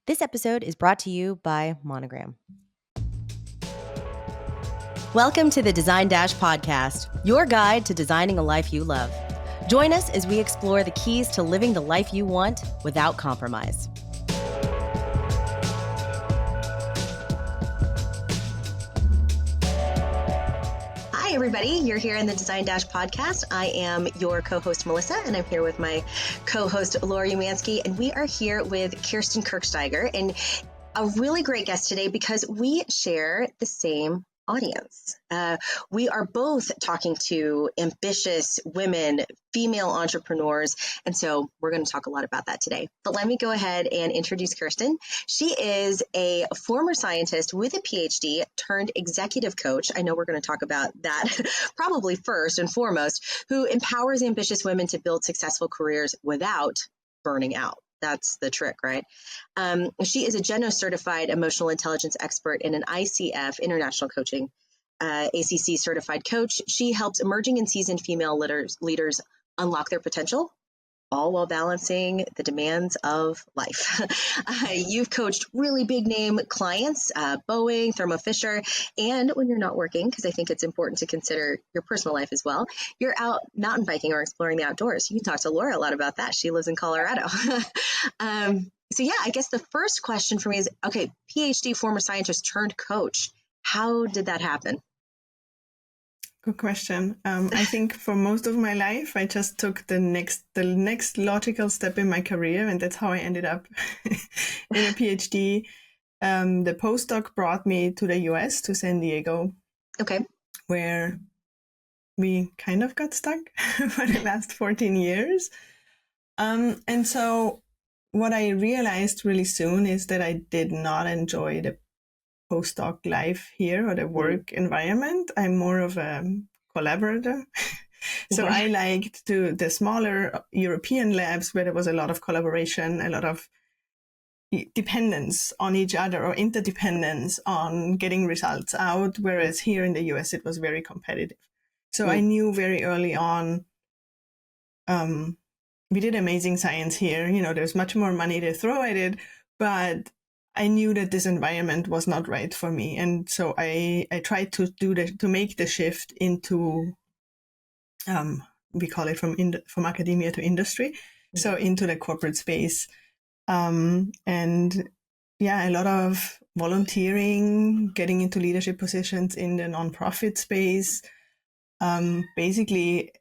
This episode is brought to you by Monogram. Welcome to the Design Dash podcast, your guide to designing a life you love. Join us as we explore the keys to living the life you want without compromise. Hi, everybody. You're here in the Design Dash podcast. I am your co-host, Melissa, and I'm here with my co-host, Laura Umansky, and we are here with Kirsten Kirksteiger, and a really great guest today because we share the same audience. We are both talking to ambitious women, female entrepreneurs, and so we're going to talk a lot about that today. But let me go ahead and introduce Kirsten. She is a former scientist with a PhD turned executive coach. I know we're going to talk about that probably first and foremost, who empowers ambitious women to build successful careers without burning out. That's the trick, right? She is a Geno certified emotional intelligence expert and an ICF, International Coaching, ACC certified coach. She helps emerging and seasoned female leaders unlock their potential, all while balancing the demands of life. You've coached really big name clients, Boeing, Thermo Fisher, and when you're not working, because I think it's important to consider your personal life as well, you're out mountain biking or exploring the outdoors. You can talk to Laura a lot about that. She lives in Colorado. So yeah, I guess the first question for me is, okay, PhD, former scientist turned coach. How did that happen? Good question. I think for most of my life, I just took the next logical step in my career, and that's how I ended up in a PhD. The postdoc brought me to the US, to San Diego, okay, where we kind of got stuck for the last 14 years. And so what I realized really soon is that I did not enjoy the postdoc life here or the work environment. I'm more of a collaborator. So I liked the smaller European labs where there was a lot of collaboration, a lot of dependence on each other or interdependence on getting results out. Whereas here in the US, it was very competitive. So I knew very early on, we did amazing science here. You know, there's much more money to throw at it, but I knew that this environment was not right for me. And so I tried to make the shift into, we call it from academia to industry. Mm-hmm. So into the corporate space. And yeah, a lot of volunteering, getting into leadership positions in the nonprofit space, basically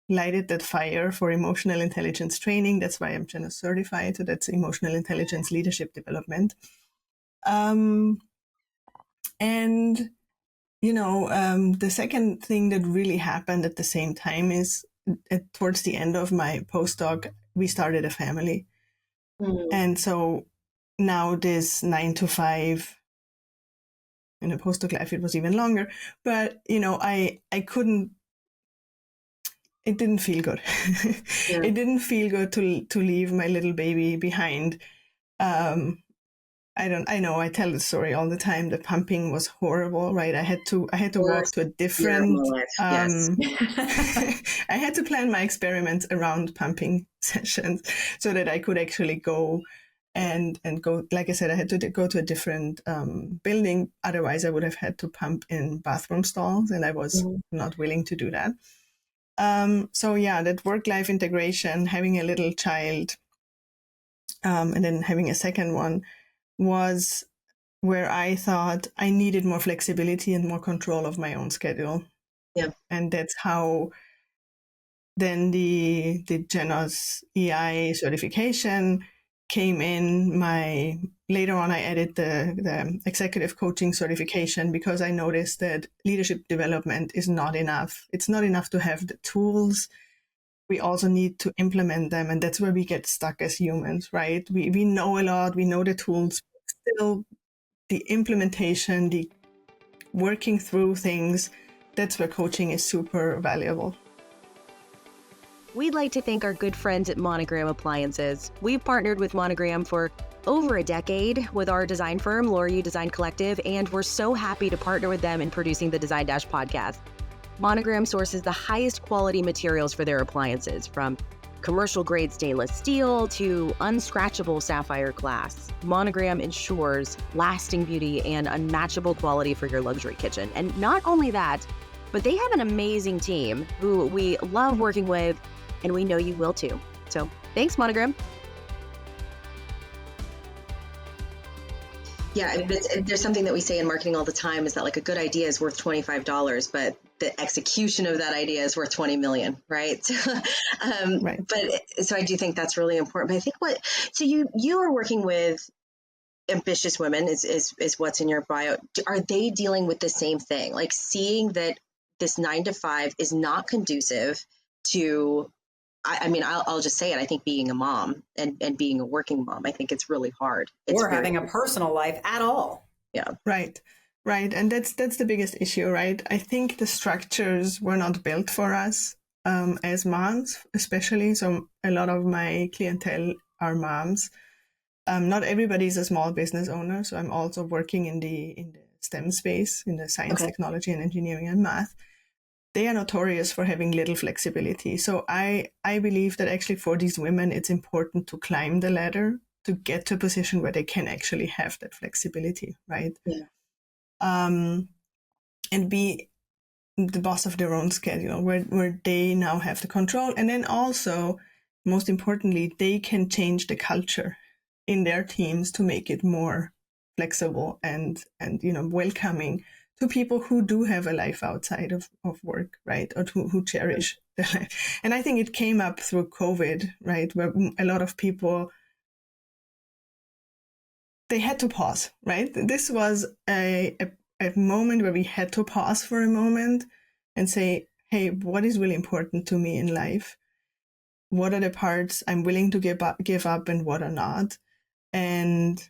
lighted that fire for emotional intelligence training. That's why I'm Geno certified. So that's emotional intelligence leadership development. And, you know, the second thing that really happened at the same time is towards the end of my postdoc, we started a family. Mm. And so now this 9 to 5, in a postdoc life, it was even longer, but, you know, I couldn't, it didn't feel good. Yeah. It didn't feel good to leave my little baby behind. I know I tell the story all the time. The pumping was horrible, right? I had to walk to a different, yes. I had to plan my experiments around pumping sessions so that I could actually go and go, like I said, I had to go to a different building. Otherwise I would have had to pump in bathroom stalls, and I was not willing to do that. So yeah, that work-life integration, having a little child, and then having a second one was where I thought I needed more flexibility and more control of my own schedule. Yeah. And that's how then the Geno's EI certification came in. Later on, I added the executive coaching certification because I noticed that leadership development is not enough. It's not enough to have the tools. We also need to implement them. And that's where we get stuck as humans, right? We know a lot, we know the tools, but still the implementation, the working through things, that's where coaching is super valuable. We'd like to thank our good friends at Monogram Appliances. We've partnered with Monogram for over a decade with our design firm, Laura U Design Collective, and we're so happy to partner with them in producing the Design Dash podcast. Monogram sources the highest quality materials for their appliances, from commercial grade stainless steel to unscratchable sapphire glass, Monogram ensures lasting beauty and unmatchable quality for your luxury kitchen. And not only that, but they have an amazing team who we love working with, and we know you will too. So thanks, Monogram. Yeah, there's something that we say in marketing all the time is that like a good idea is worth $25, but the execution of that idea is worth 20 million, right? Right. But so I do think that's really important. But I think so you are working with ambitious women is what's in your bio. Are they dealing with the same thing? Like seeing that this 9 to 5 is not conducive to, I mean, I'll just say it. I think being a mom and being a working mom, I think it's really hard. Or having a personal life at all. Yeah. Right. And that's the biggest issue, right? I think the structures were not built for us as moms, especially. So a lot of my clientele are moms. Not everybody is a small business owner. So I'm also working in the STEM space, in the science, technology, and engineering and math. They are notorious for having little flexibility. So I believe that actually for these women, it's important to climb the ladder to get to a position where they can actually have that flexibility, right? Yeah. And be the boss of their own schedule, where they now have the control. And then also, most importantly, they can change the culture in their teams to make it more flexible and welcoming to people who do have a life outside of work, right? Or who cherish their life. And I think it came up through COVID, right? Where a lot of people, they had to pause, right? This was a moment where we had to pause for a moment and say, hey, what is really important to me in life? What are the parts I'm willing to give up and what are not? And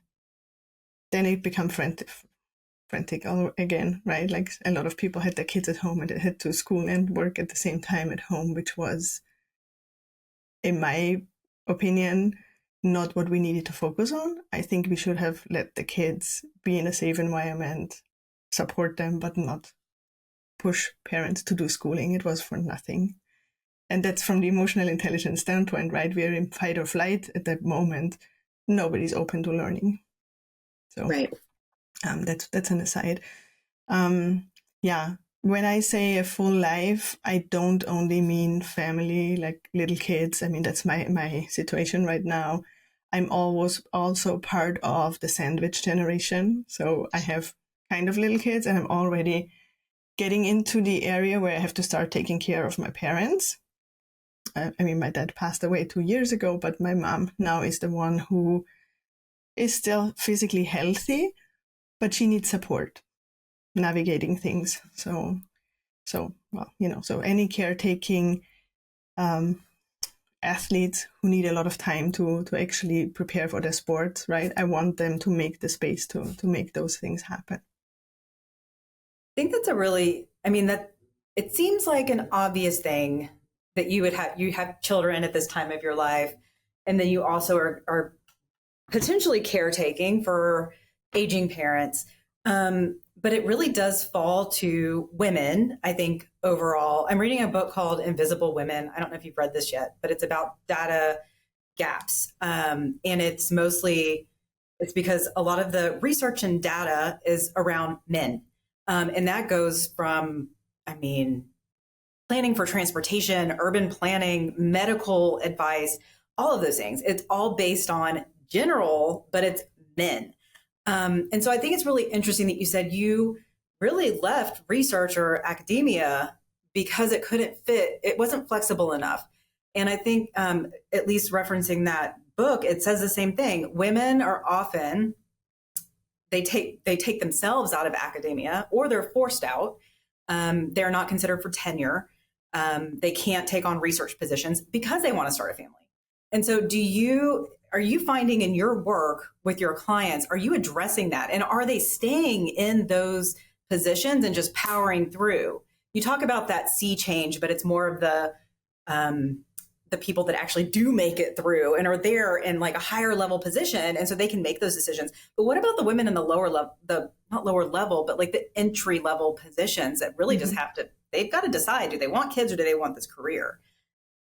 then it became frantic again, right? Like a lot of people had their kids at home and they had to school and work at the same time at home, which was, in my opinion, not what we needed to focus on. I think we should have let the kids be in a safe environment, support them, but not push parents to do schooling. It was for nothing. And that's from the emotional intelligence standpoint, right? We're in fight or flight at that moment. Nobody's open to learning. So right. That's an aside. When I say a full life, I don't only mean family, like little kids. I mean, that's my situation right now. I'm always also part of the sandwich generation. So I have kind of little kids and I'm already getting into the area where I have to start taking care of my parents. I mean, my dad passed away 2 years ago, but my mom now is the one who is still physically healthy, but she needs support navigating things. So any caretaking athletes who need a lot of time to actually prepare for their sport, right? I want them to make the space to make those things happen. I think that's that it seems like an obvious thing that you have children at this time of your life, and then you also are potentially caretaking for aging parents. But it really does fall to women, I think, overall. I'm reading a book called Invisible Women. I don't know if you've read this yet, but it's about data gaps. And it's because a lot of the research and data is around men. And that goes from, planning for transportation, urban planning, medical advice, all of those things. It's all based on general, but it's men. And so I think it's really interesting that you said you really left research or academia because it couldn't fit. It wasn't flexible enough. And I think, at least referencing that book, it says the same thing. Women are often, they take themselves out of academia or they're forced out. They're not considered for tenure. They can't take on research positions because they want to start a family. And so are you finding in your work with your clients, are you addressing that? And are they staying in those positions and just powering through? You talk about that sea change, but it's more of the people that actually do make it through and are there in like a higher level position. And so they can make those decisions. But what about the women in the lower level, not lower level, but like the entry level positions that really just they've got to decide, do they want kids or do they want this career?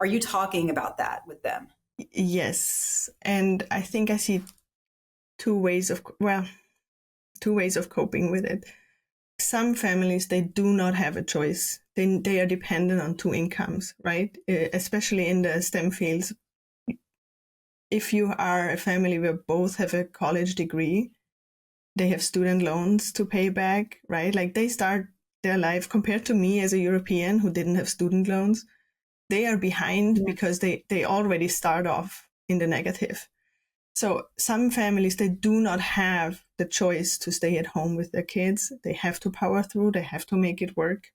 are you talking about that with them? Yes. And I think I see two ways of coping with it. Some families, they do not have a choice. They are dependent on two incomes, right? Especially in the STEM fields. If you are a family where both have a college degree, they have student loans to pay back, right? Like they start their life, compared to me as a European who didn't have student loans, they are behind because they already start off in the negative. So some families, they do not have the choice to stay at home with their kids. They have to power through. They have to make it work.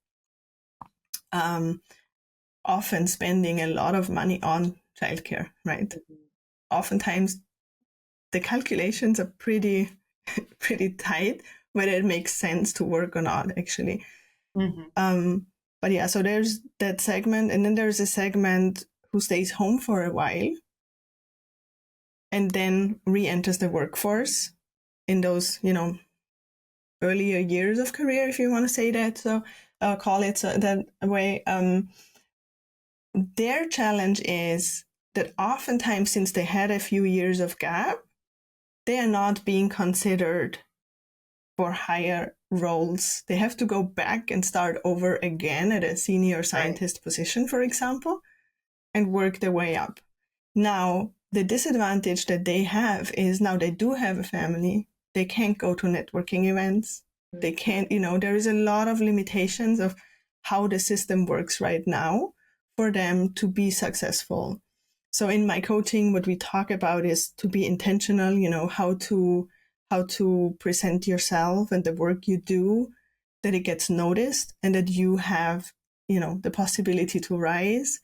Often spending a lot of money on childcare, right? Oftentimes the calculations are pretty tight, whether it makes sense to work or not, actually. But yeah, so there's that segment. And then there's a segment who stays home for a while and then re-enters the workforce in those, earlier years of career, if you want to say that, so call it that way. Their challenge is that oftentimes, since they had a few years of gap, they are not being considered for higher roles. They have to go back and start over again at a senior scientist position, for example, and work their way up. Now, the disadvantage that they have is now they do have a family. They can't go to networking events. They can't, there is a lot of limitations of how the system works right now for them to be successful. So in my coaching, what we talk about is to be intentional, how to present yourself and the work you do, that it gets noticed and that you have, the possibility to rise.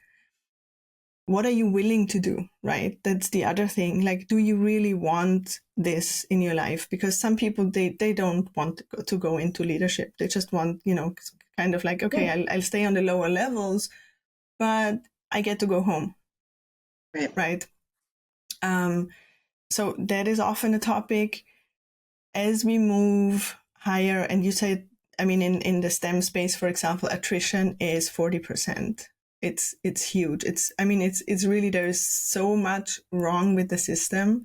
What are you willing to do, right? That's the other thing. Like, do you really want this in your life? Because some people, they don't want to go into leadership. They just want, kind of like, okay, I'll stay on the lower levels, but I get to go home. Right. So that is often a topic as we move higher. And you said, in the STEM space, for example, attrition is 40%. It's huge. It's really, there's so much wrong with the system.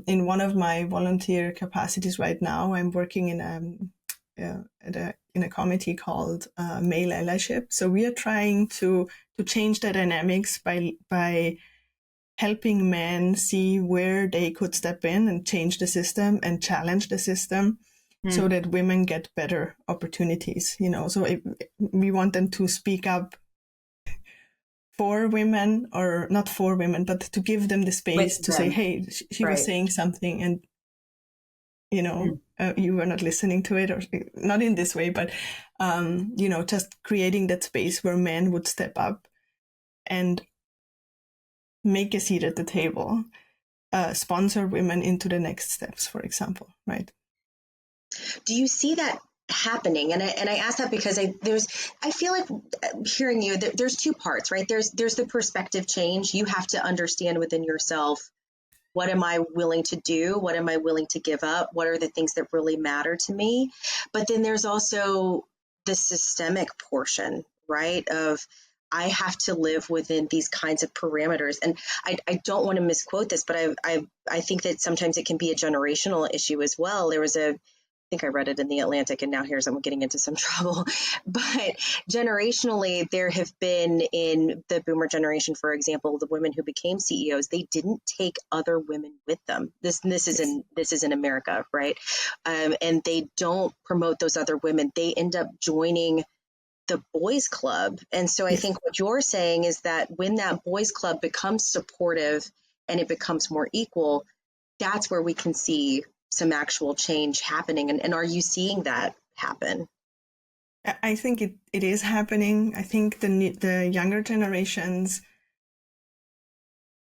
In one of my volunteer capacities right now, I'm working in a committee called Male Allyship. So we are trying to change the dynamics by helping men see where they could step in and change the system and challenge the system so that women get better opportunities. So we want them to speak up for women, or not for women, but to give them the space to say, hey, she was saying something and, you were not listening to it, or not in this way, but, just creating that space where men would step up and make a seat at the table, sponsor women into the next steps, for example, right? Do you see that happening? And I ask that because I feel like hearing you, there's two parts, right? There's the perspective change. You have to understand within yourself, what am I willing to do? What am I willing to give up? What are the things that really matter to me? But then there's also the systemic portion, right? Of I have to live within these kinds of parameters. And I don't want to misquote this, but I think that sometimes it can be a generational issue as well. There was I think I read it in the Atlantic, and now I'm getting into some trouble. But generationally, there have been, in the boomer generation, for example, the women who became CEOs, they didn't take other women with them. This is in America, right? And they don't promote those other women. They end up joining the boys club. And so I think what you're saying is that when that boys club becomes supportive and it becomes more equal, that's where we can see some actual change happening. And are you seeing that happen? I think it is happening. I think the younger generations,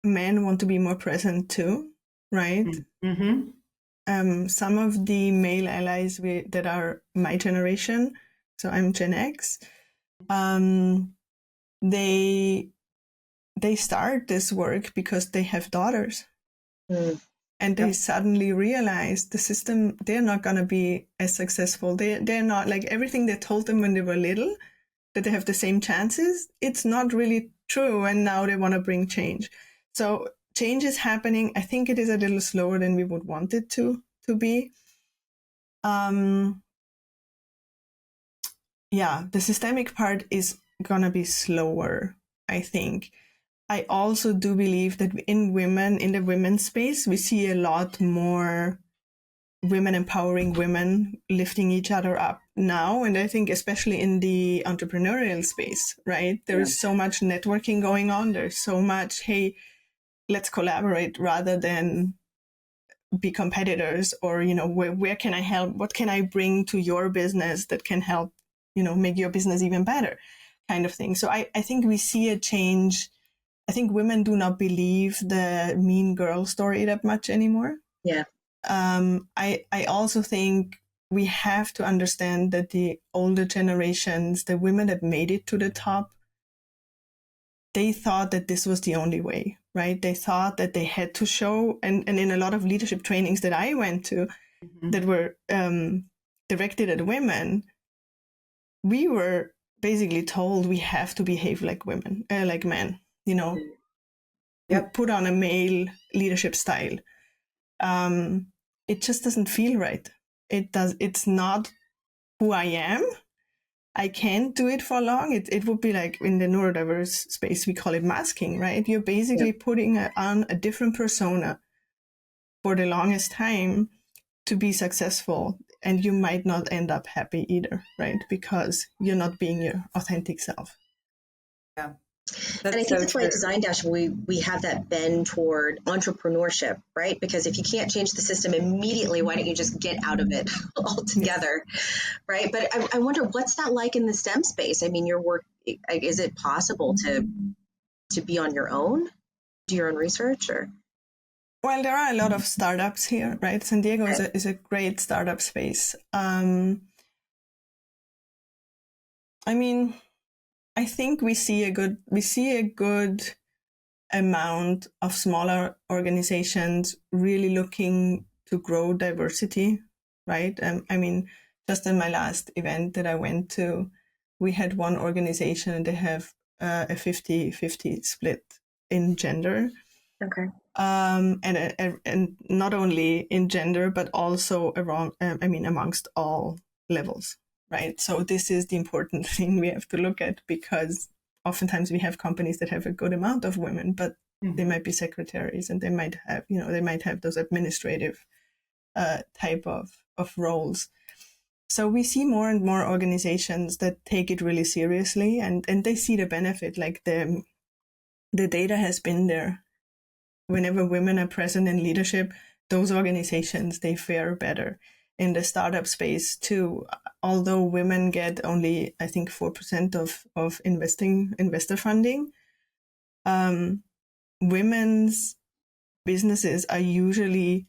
men want to be more present too, right? Mm-hmm. Some of the male allies that are my generation, so I'm Gen X, they start this work because they have daughters. And they suddenly realize the system, they're not going to be as successful. They're not, like, everything they told them when they were little, that they have the same chances. It's not really true. And now they want to bring change. So change is happening. I think it is a little slower than we would want it to be. Yeah, the systemic part is going to be slower, I think. I also do believe that in the women's space, we see a lot more women empowering women, lifting each other up now. And I think especially in the entrepreneurial space, right? There is so much networking going on. There's so much, hey, let's collaborate rather than be competitors, or, where can I help? What can I bring to your business that can help, make your business even better, kind of thing. So I think we see a change. I think women do not believe the mean girl story that much anymore. Yeah. I also think we have to understand that the older generations, the women that made it to the top, they thought that this was the only way, right? They thought that they had to show, and in a lot of leadership trainings that I went to that were directed at women, we were basically told we have to behave like women, like men, put on a male leadership style. It just doesn't feel right. It's not who I am. I can't do it for long. It would be like in the neurodiverse space, we call it masking, right? You're basically putting on a different persona for the longest time to be successful. And you might not end up happy either, right? Because you're not being your authentic self. Yeah. And I think that's why at Design Dash, we have that bend toward entrepreneurship, right? Because if you can't change the system immediately, why don't you just get out of it altogether, right? But I wonder, what's that like in the STEM space? I mean, your work, is it possible to be on your own, do your own research, or? Well, there are a lot of startups here, right? San Diego is a great startup space. I mean, I think we see a good amount of smaller organizations really looking to grow diversity, right? I mean, just in my last event that I went to, we had one organization and they have a 50-50 split in gender. Okay. And not only in gender, but also amongst all levels, right? So this is the important thing we have to look at, because oftentimes we have companies that have a good amount of women, but they might be secretaries and they might have those administrative type of roles. So we see more and more organizations that take it really seriously, and they see the benefit. Like the data has been there. Whenever women are present in leadership, those organizations, they fare better. In the startup space too, although women get only, I think, 4% of investor funding, women's businesses are usually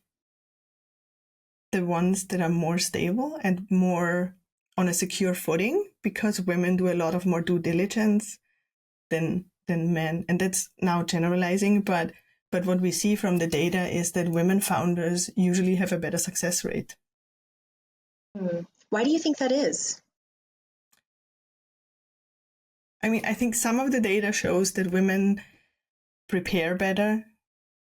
the ones that are more stable and more on a secure footing, because women do a lot of more due diligence than men. And that's now generalizing, but what we see from the data is that women founders usually have a better success rate. Why do you think that is? I mean, I think some of the data shows that women prepare better.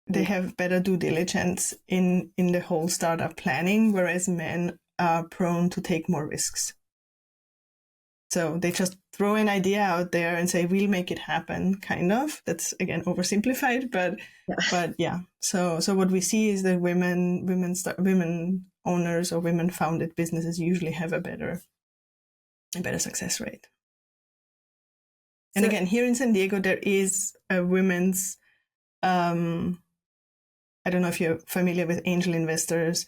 They have better due diligence in the whole startup planning, whereas men are prone to take more risks. So they just throw an idea out there and say, we'll make it happen, kind of. That's, again, oversimplified, but yeah. So what we see is that women owners or women founded businesses usually have a better success rate. And again, here in San Diego, there is a women's, I don't know if you're familiar with angel investors.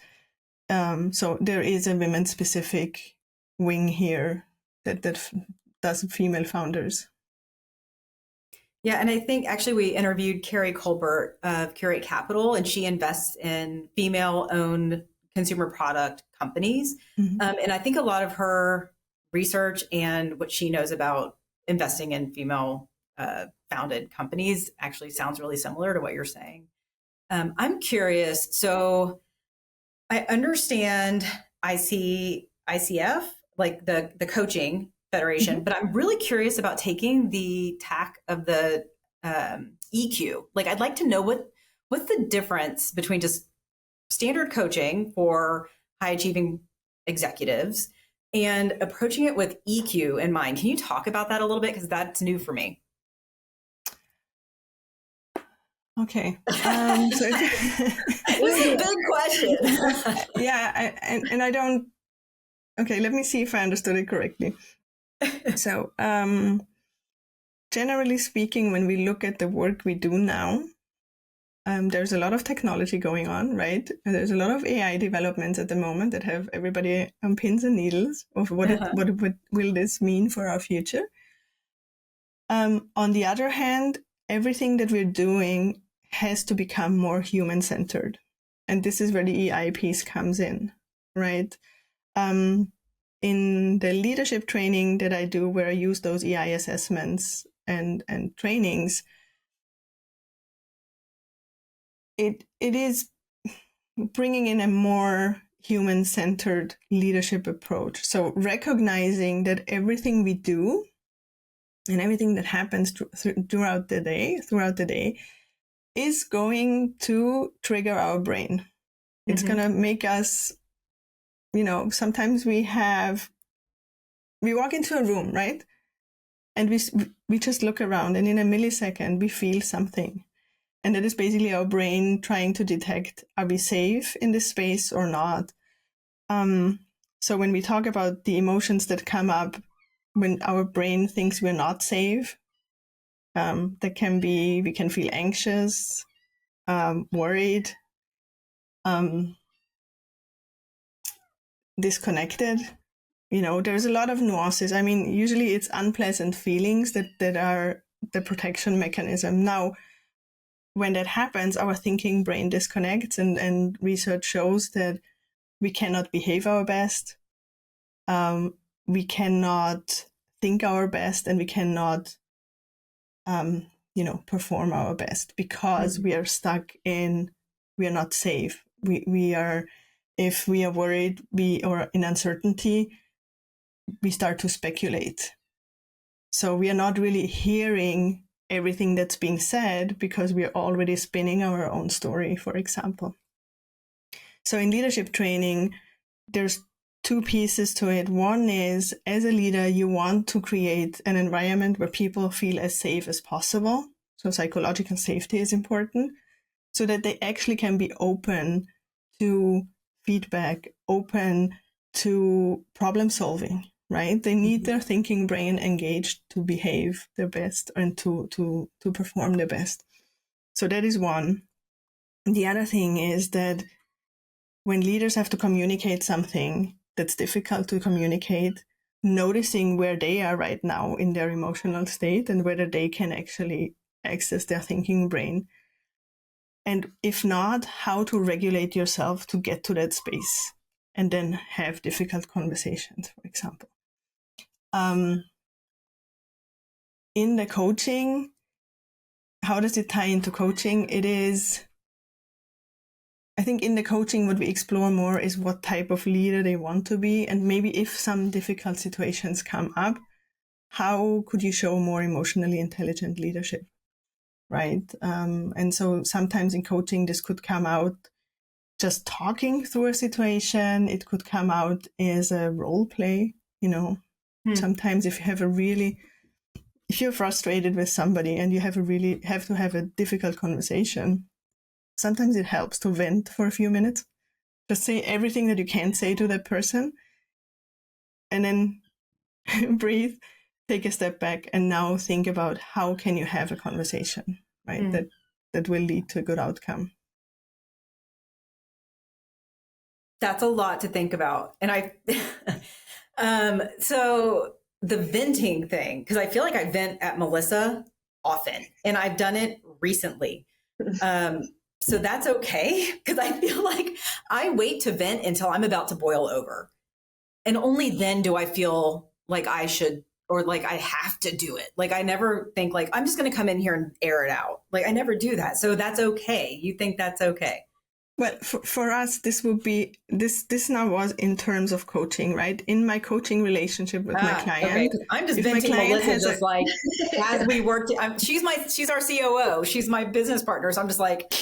So there is a women specific wing here that does female founders. Yeah, and I think actually we interviewed Carrie Colbert of Curate Capital, and she invests in female-owned consumer product companies. And I think a lot of her research and what she knows about investing in female-founded companies actually sounds really similar to what you're saying. I'm curious. So I understand ICF, like the coaching federation, but I'm really curious about taking the tack of the EQ. Like, I'd like to know what's the difference between just standard coaching for high achieving executives and approaching it with EQ in mind. Can you talk about that a little bit? Because that's new for me. Okay. It's a big question. Yeah. I don't. Okay. Let me see if I understood it correctly. So, generally speaking, when we look at the work we do now, there's a lot of technology going on, right? And there's a lot of AI developments at the moment that have everybody on pins and needles of what will this mean for our future. On the other hand, everything that we're doing has to become more human-centered. And this is where the EI piece comes in, right? In the leadership training that I do, where I use those EI assessments and trainings, it is bringing in a more human-centered leadership approach. So recognizing that everything we do and everything that happens throughout the day is going to trigger our brain. It's going to make us, sometimes we walk into a room, right? And we just look around, and in a millisecond, we feel something. And that is basically our brain trying to detect, are we safe in this space or not? So when we talk about the emotions that come up when our brain thinks we're not safe, that can be, we can feel anxious, worried, disconnected. There's a lot of nuances. I mean, usually it's unpleasant feelings that are the protection mechanism. Now, when that happens, our thinking brain disconnects, and research shows that we cannot behave our best. We cannot think our best, and we cannot, perform our best because we are stuck in, we are not safe. We are, if we are worried, or in uncertainty, we start to speculate. So we are not really hearing everything that's being said because we are already spinning our own story, for example. So in leadership training, there's two pieces to it. One is, as a leader, you want to create an environment where people feel as safe as possible. So psychological safety is important, so that they actually can be open to feedback, open to problem solving, right? They need their thinking brain engaged to behave their best and to perform their best. So that is one. The other thing is that when leaders have to communicate something that's difficult to communicate, noticing where they are right now in their emotional state and whether they can actually access their thinking brain. And if not, how to regulate yourself to get to that space and then have difficult conversations, for example. In the coaching, how does it tie into coaching? I think in the coaching, what we explore more is what type of leader they want to be. And maybe if some difficult situations come up, how could you show more emotionally intelligent leadership, right? And so sometimes in coaching, this could come out just talking through a situation. It could come out as a role play, Sometimes if you're frustrated with somebody and you have to have a difficult conversation, sometimes it helps to vent for a few minutes. Just say everything that you can say to that person, and then breathe, take a step back, and now think about how can you have a conversation, right? That will lead to a good outcome. That's a lot to think about. And so the venting thing, because I feel like I vent at Melissa often, and I've done it recently. So that's okay, because I feel like I wait to vent until I'm about to boil over. And only then do I feel like I should, or like I have to do it. Like I never think like, I'm just going to come in here and air it out. Like I never do that. So that's okay. You think that's okay? Well, for us, this would be this now was in terms of coaching, right? In my coaching relationship with my client. Okay, I'm just venting. Melissa just like, as we worked, she's our COO. She's my business partner. So I'm just like,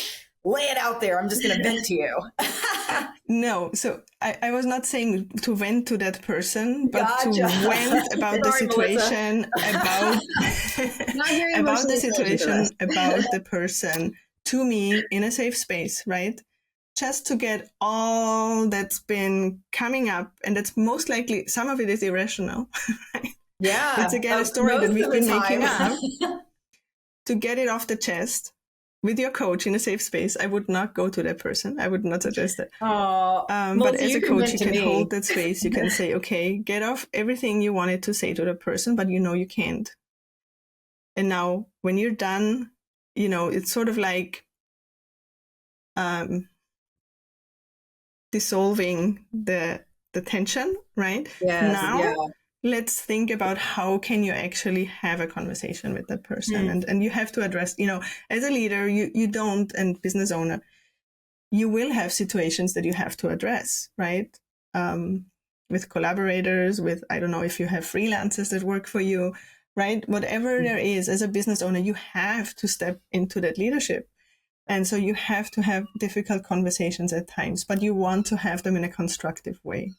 lay it out there. I'm just going to vent to you. No, so I was not saying to vent to that person, but to vent about the situation, about the situation, about the person to me in a safe space, right? Just to get all that's been coming up, and that's most likely, some of it is irrational, right? Yeah. It's again a story that we've been making up. To get it off the chest with your coach in a safe space, I would not go to that person. I would not suggest it. But as a coach, you can hold that space. You can say, okay, get off everything you wanted to say to the person, but you can't. And now when you're done, it's sort of like dissolving the tension, right? Yes, now let's think about how can you actually have a conversation with that person. And you have to address, as a leader, you don't, and business owner, you will have situations that you have to address, right? With collaborators, with, I don't know if you have freelancers that work for you, right? Whatever there is, as a business owner, you have to step into that leadership. And so you have to have difficult conversations at times, but you want to have them in a constructive way.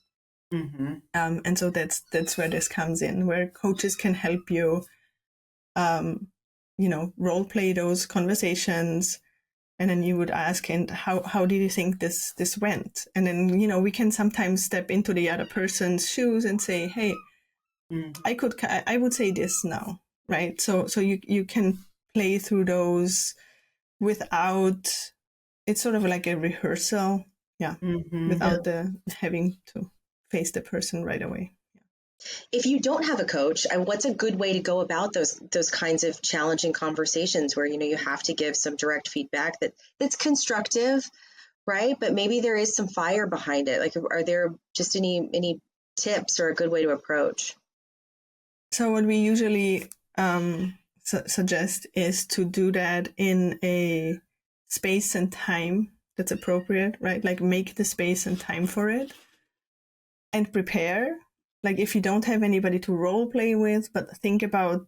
Mm-hmm. And so that's where this comes in, where coaches can help you, role play those conversations. And then you would ask, and how did you think this went? And then, we can sometimes step into the other person's shoes and say, hey, I would say this now, right? So you can play through those without, it's sort of like a rehearsal, without having to face the person right away. If you don't have a coach, what's a good way to go about those kinds of challenging conversations where, you have to give some direct feedback that's constructive, right? But maybe there is some fire behind it. Like, are there just any tips or a good way to approach? So what we usually suggest is to do that in a space and time that's appropriate, right? Like, make the space and time for it and prepare. Like, if you don't have anybody to role play with, but think about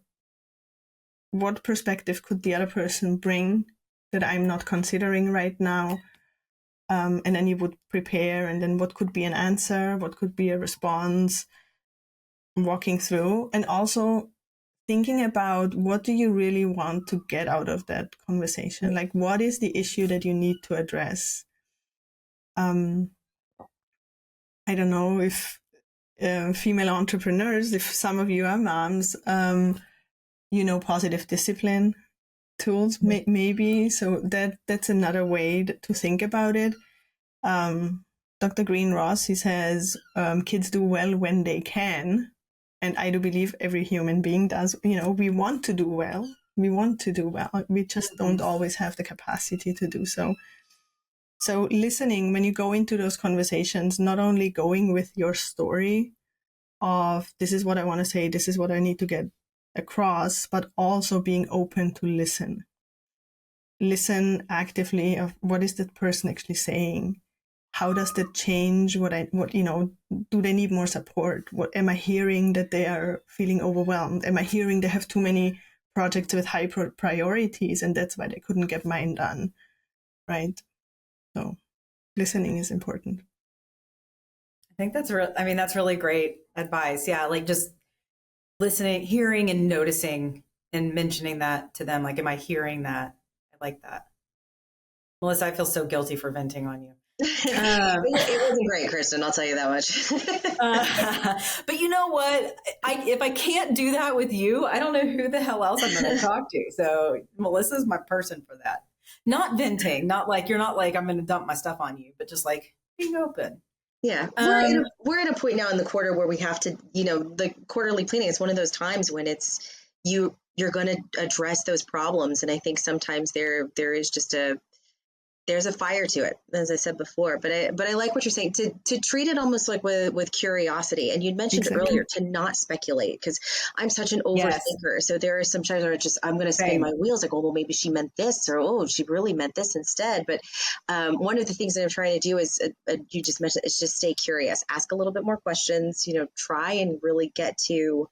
what perspective could the other person bring that I'm not considering right now. And then you would prepare, and then what could be an answer, what could be a response, walking through, and also thinking about what do you really want to get out of that conversation? Like, what is the issue that you need to address? I don't know if female entrepreneurs, if some of you are moms, positive discipline tools, maybe. So that's another way to think about it. Dr. Green Ross, he says, kids do well when they can. And I do believe every human being does. We want to do well. We want to do well. We just don't always have the capacity to do so. So listening, when you go into those conversations, not only going with your story of this is what I want to say, this is what I need to get across, but also being open to listen. Listen actively of what is that person actually saying? How does that change what do they need more support? What am I hearing that they are feeling overwhelmed? Am I hearing they have too many projects with high priorities and that's why they couldn't get mine done, right? So listening is important. I think that's really great advice. Yeah. Like, just listening, hearing and noticing and mentioning that to them. Like, am I hearing that? I like that. Melissa, I feel so guilty for venting on you. It wasn't great, Kirsten. I'll tell you that much. But you know what? If I can't do that with you, I don't know who the hell else I'm going to talk to. So Melissa's my person for that. Not venting, not like, you're not like, I'm going to dump my stuff on you, but just like being open. Yeah. We're at a point now in the quarter where we have to, the quarterly planning is one of those times when it's you're going to address those problems. And I think sometimes there is just there's a fire to it, as I said before. But I like what you're saying, to treat it almost like with curiosity. And you'd mentioned earlier to not speculate, because I'm such an overthinker. So there are some times where I'm going to spin my wheels, like, oh, well, maybe she meant this, or oh, she really meant this instead. But one of the things that I'm trying to do is, you just mentioned, is just stay curious, ask a little bit more questions, try and really get to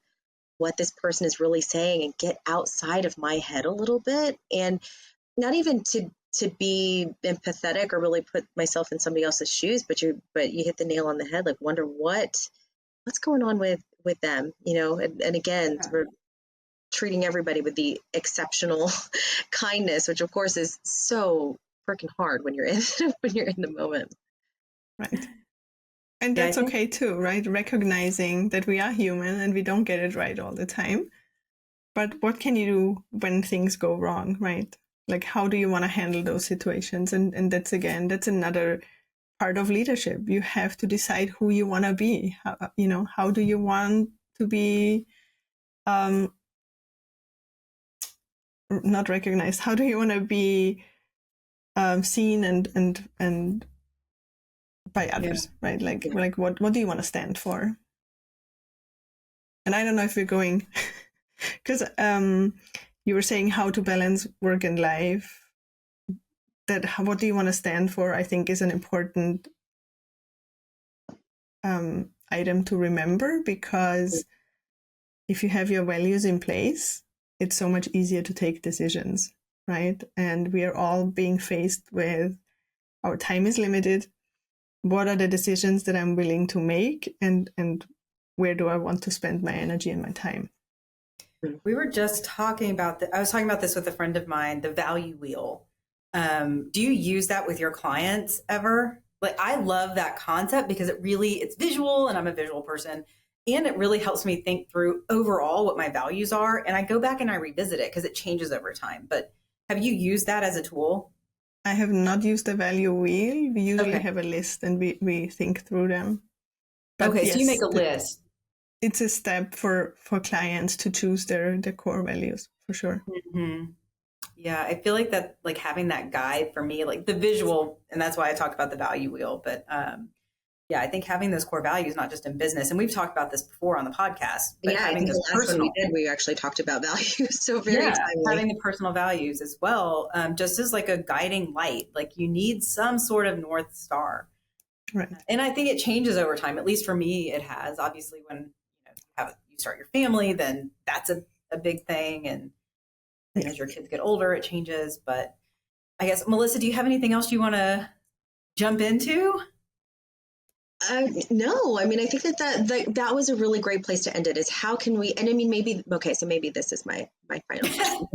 what this person is really saying, and get outside of my head a little bit, and not even to be empathetic or really put myself in somebody else's shoes, but you hit the nail on the head. Like, wonder what's going on with them, and again, we're treating everybody with the exceptional kindness, which of course is so freaking hard when you're in the moment. Right. And that's okay too, right? Recognizing that we are human and we don't get it right all the time. But what can you do when things go wrong, right? Like, how do you want to handle those situations? And that's another part of leadership. You have to decide who you want to be. How do you want to be not recognized? How do you want to be seen and by others, right? Like what do you want to stand for? And I don't know if we're going, because you were saying how to balance work and life. What do you want to stand for, I think, is an important item to remember, because if you have your values in place, it's so much easier to take decisions, right? And we are all being faced with, our time is limited. What are the decisions that I'm willing to make, and where do I want to spend my energy and my time? We were just talking about I was talking about this with a friend of mine, the value wheel. Do you use that with your clients ever? Like, I love that concept because it's visual, and I'm a visual person, and it really helps me think through overall what my values are. And I go back and I revisit it because it changes over time. But have you used that as a tool? I have not used the value wheel. We usually have a list and we think through them. But yes, so you make a list. It's a step for clients to choose their core values, for sure. Mm-hmm. Yeah, I feel like that, like having that guide for me, like the visual, and that's why I talked about the value wheel. But yeah, I think having those core values, not just in business, and we've talked about this before on the podcast. But I think the last one we did, we actually talked about values. So very timely. Having the personal values as well, just as like a guiding light. Like, you need some sort of North Star. Right. And I think it changes over time. At least for me, it has. Obviously, when you start your family, then that's a big thing. And as your kids get older, it changes. But I guess, Melissa, do you have anything else you want to jump into? No, I mean, I think that was a really great place to end it, is how can we, and I mean, maybe this is my final question.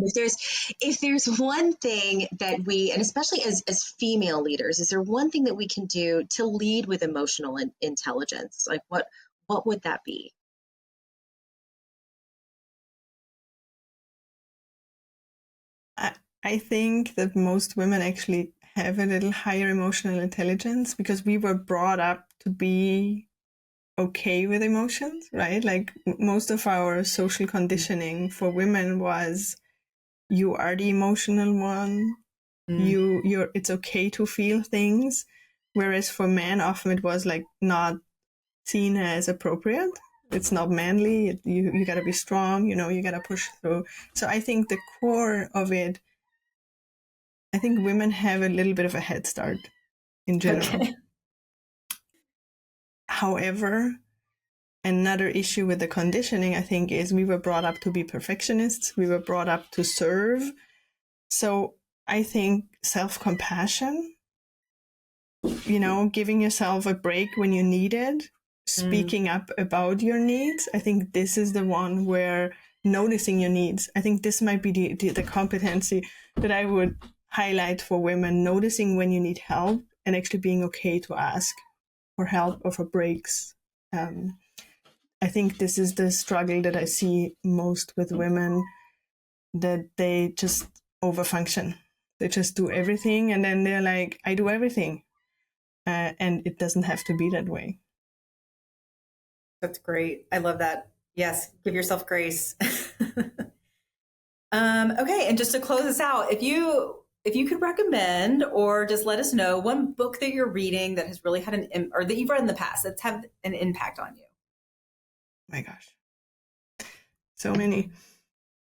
If there's one thing that we, and especially as female leaders, is there one thing that we can do to lead with emotional intelligence? Like, what would that be? I think that most women actually have a little higher emotional intelligence, because we were brought up to be okay with emotions, right? Like, most of our social conditioning for women was, you are the emotional one. It's okay to feel things. Whereas for men, often it was like not seen as appropriate. It's not manly. You got to be strong, you got to push through. So I think the core of it, I think women have a little bit of a head start in general. Okay. However, another issue with the conditioning, I think, is we were brought up to be perfectionists. We were brought up to serve. So I think self-compassion, giving yourself a break when you need it, speaking up about your needs. I think this is the one where noticing your needs. I think this might be the competency that I would highlight for women, noticing when you need help and actually being okay to ask for help or for breaks. I think this is the struggle that I see most with women, that they just overfunction. They just do everything, and then they're like, I do everything. And it doesn't have to be that way. That's great. I love that. Yes, give yourself grace. Okay, and just to close this out, if if you could recommend or just let us know one book that you're reading that has really had or that you've read in the past that's had an impact on you. My gosh. So many.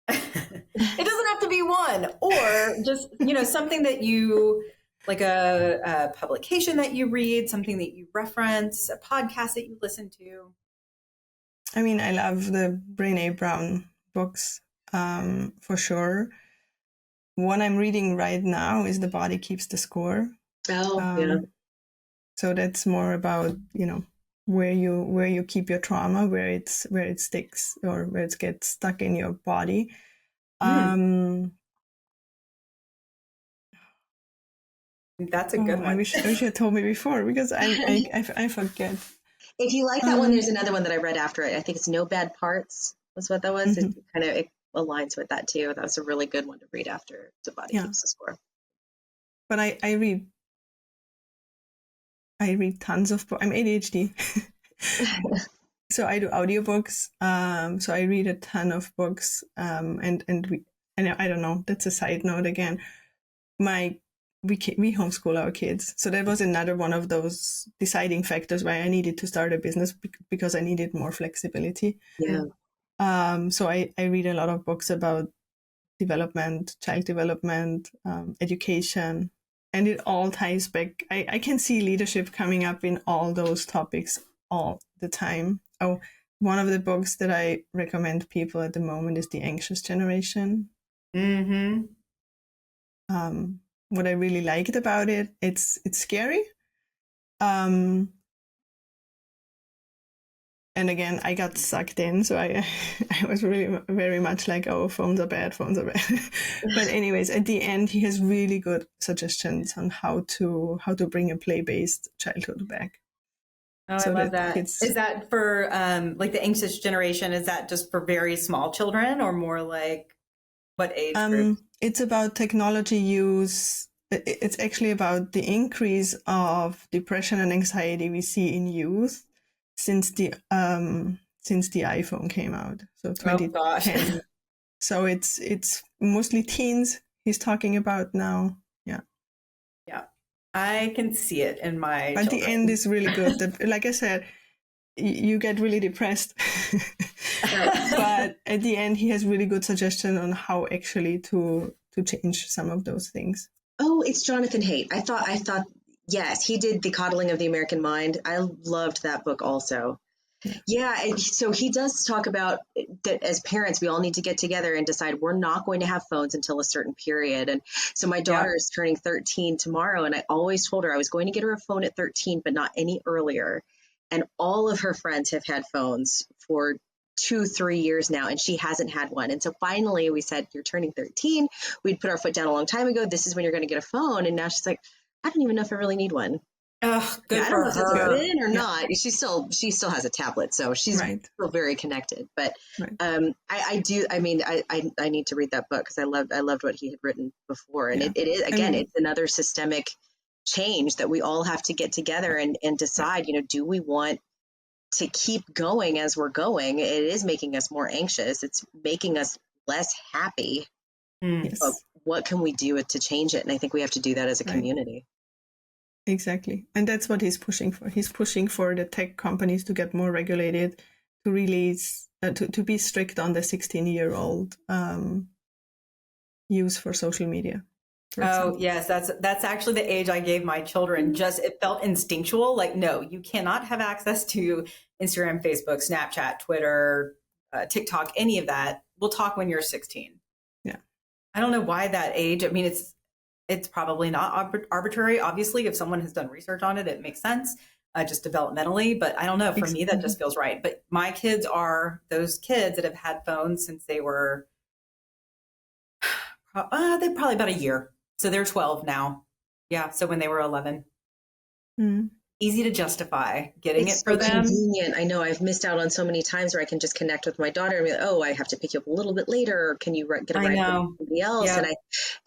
It doesn't have to be one, or just, something that you like, a publication that you read, something that you reference, a podcast that you listen to. I mean, I love the Brené Brown books, for sure. One I'm reading right now is The Body Keeps the Score. Oh, yeah. So that's more about, where you keep your trauma, where it sticks or where it gets stuck in your body. That's a good one. I wish you had told me before, because I forget. If you like that one, there's another one that I read after it. I think it's No Bad Parts was what that was. Mm-hmm. It aligns with that too. That was a really good one to read after The Body Keeps the Score. But I read tons of books. I'm ADHD. So I do audiobooks. So I read a ton of books. And I don't know, that's a side note again. We homeschool our kids. So that was another one of those deciding factors why I needed to start a business, because I needed more flexibility. Yeah. So I read a lot of books about development, child development, education, and it all ties back. I can see leadership coming up in all those topics all the time. Oh, one of the books that I recommend people at the moment is The Anxious Generation. Mm-hmm. What I really liked about it, it's scary. And again, I got sucked in, so I was really very much like, oh, phones are bad. But anyways, at the end, he has really good suggestions on how to bring a play-based childhood back. Oh, so I love that. Is that for like the anxious generation? Is that just for very small children, or more like what age group? It's about technology use. It's actually about the increase of depression and anxiety we see in youth since the iPhone came out. So 2010. Oh, gosh. So it's mostly teens he's talking about now. Yeah. Yeah. I can see it in my But children. the end is really good. Like I said, you get really depressed. But at the end, he has really good suggestion on how actually to change some of those things. Oh, it's Jonathan Haidt. I thought, yes, he did The Coddling of the American Mind. I loved that book also. Yeah. So he does talk about that as parents, we all need to get together and decide we're not going to have phones until a certain period. And so my daughter is turning 13 tomorrow. And I always told her I was going to get her a phone at 13, but not any earlier. And all of her friends have had phones for 2-3 years now, and she hasn't had one. And so finally we said, you're turning 13. We'd put our foot down a long time ago. This is when you're going to get a phone. And now she's like, I don't even know if I really need one. Oh, good I don't know if it's a win or not. She still has a tablet, so she's still very connected. But I need to read that book because I loved what he had written before. And it is, again, it's another systemic change that we all have to get together and decide, do we want to keep going as we're going? It is making us more anxious. It's making us less happy. But what can we do to change it? And I think we have to do that as a community. Exactly. And that's what he's pushing for. He's pushing for the tech companies to get more regulated, to release, to be strict on the 16-year-old use for social media. Oh, yes. That's actually the age I gave my children. Just, it felt instinctual. Like, no, you cannot have access to Instagram, Facebook, Snapchat, Twitter, TikTok, any of that. We'll talk when you're 16. Yeah. I don't know why that age. I mean, it's probably not arbitrary. Obviously, if someone has done research on it, it makes sense, just developmentally. But I don't know. For me, that just feels right. But my kids are those kids that have had phones since they were, they're probably about a year. So they're 12 now. Yeah. So when they were 11. easy to justify getting it's it for so them. Convenient. I know I've missed out on so many times where I can just connect with my daughter and be like, oh, I have to pick you up a little bit later. Or can you get a ride from somebody else? Yeah.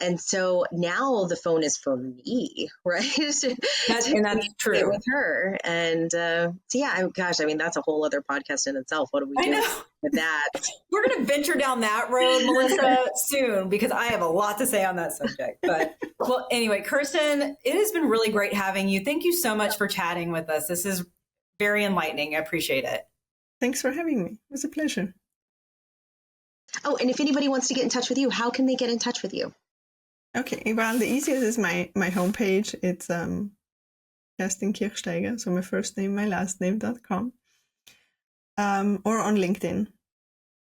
And so now the phone is for me, right? And that's true with her. And so yeah, gosh, I mean, that's a whole other podcast in itself. What do we do with that? We're going to venture down that road, Melissa, soon, because I have a lot to say on that subject. But well, anyway, Kirsten, it has been really great having you. Thank you so much for chatting with us. This is very enlightening. I appreciate it. Thanks for having me. It was a pleasure. Oh, and if anybody wants to get in touch with you, how can they get in touch with you? Okay, well, the easiest is my homepage. It's Kirsten Kirksteiger, so my first name, my last name.com, or on LinkedIn.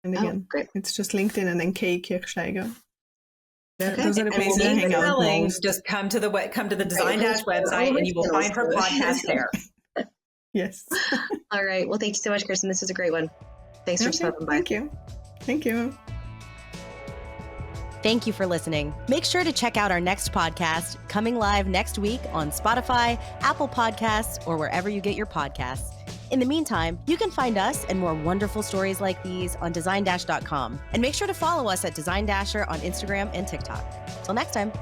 And again, it's just LinkedIn and then K Kirksteiger. Okay. Those are the places I hang out most. Just come to the Design Dash website and you will find her podcast there. Yes. All right. Well, thank you so much, Kirsten. This was a great one. Thanks for stopping by. Thank you. Thank you. Thank you for listening. Make sure to check out our next podcast, coming live next week on Spotify, Apple Podcasts, or wherever you get your podcasts. In the meantime, you can find us and more wonderful stories like these on designdash.com. And make sure to follow us at Design Dasher on Instagram and TikTok. Till next time.